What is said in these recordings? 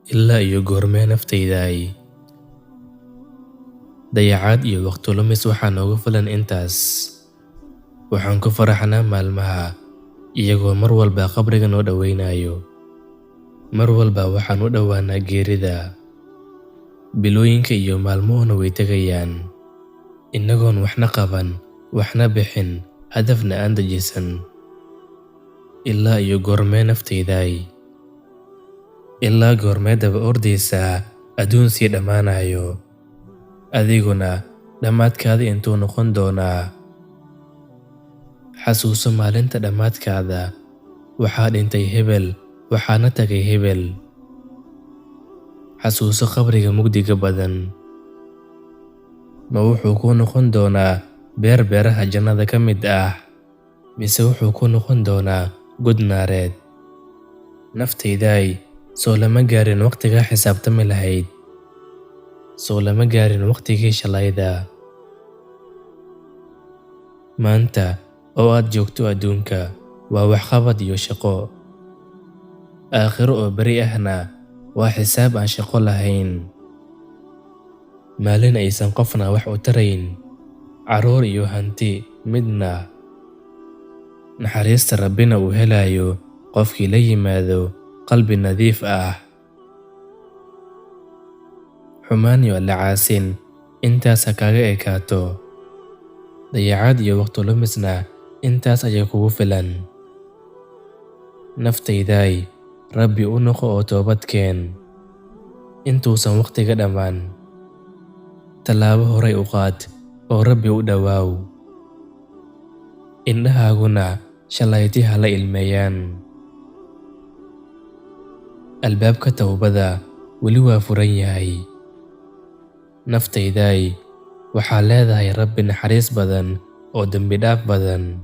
ilaa iyo goormee naftaydaay. Dayacaad iyo waqti lumis waxaa noogu filan intaas. Waxaan ku faraxnaa maalmaha, iyagoo mar walba qabriga noo dhowaynayo. Mar walba waxaan u dhowaanaa geerida. Bilooyinka iyo maalmuhuna way tegayaan, innagoon waxna qaban, waxna bixin, hadafna aan dejisan. Ilaa iyo goormee naftaydaay. Ilaa goormee daba ordaysaa adduun sii dhammaanayo, adiguna dhammaadkaada intuu noqon doonaa. Xasuuso maalinta dhammaadkaada. Waxaa dhintay hebel, waxaana tagay hebel. Xasuuso qabriga mugdiga badan. Ma wuxuu kuu noqon doonaa beer beeraha jannada ka mid ah, mise wuxuu kuu noqon doonaa god naareed? Naftaydaay, soo lama gaarin waqtigaa xisaabtami lahayd. Soo lama gaarin waqtigii shalayda. Maanta oo aad joogto adduunka waa waxqabad iyo shaqo. Aakhiro oo beri ahna waa xisaab aan shaqo lahayn. Maalin aysan qofna wax u tarayn, carruur iyo hanti midna. Naxariista Rabbina uu helayo qofkii la yimaado qalbi nadiif ah. Xumaan iyo alla caasin intaas ha kaaga ekaato. Dayacaad iyo waqti lumisna intaas ayaa kugu filan. Naftaydaay, Rabbi u noqo oo toobad keen intuusan waqtiga dhammaan. Tallaabo horay u qaad oo Rabbi u dhowaaw. Indhahaaguna shalayti ha la ilmeeyaan. Albaabka towbada weli waa furan yahay. Naftaydaay, waxaa leedahay Rabbi naxariis badan oo dembi dhaaf badan.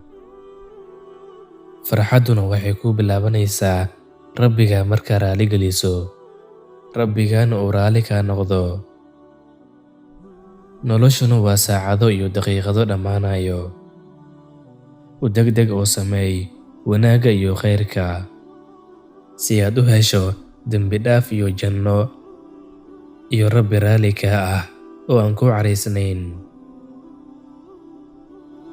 Farxadduna waxay ku bilaabanaysaa Rabbiga markaa raali geliso, Rabbigaana uu raali kaa noqdo. Noloshuna waa saacado iyo daqiiqado dhammaanayo. U degdeg oo sameey wanaagga iyo khayrka, si aad u hesho dembi dhaaf iyo janno, iyo Rabbi raali kaa ah oo aan ku caraysnayn.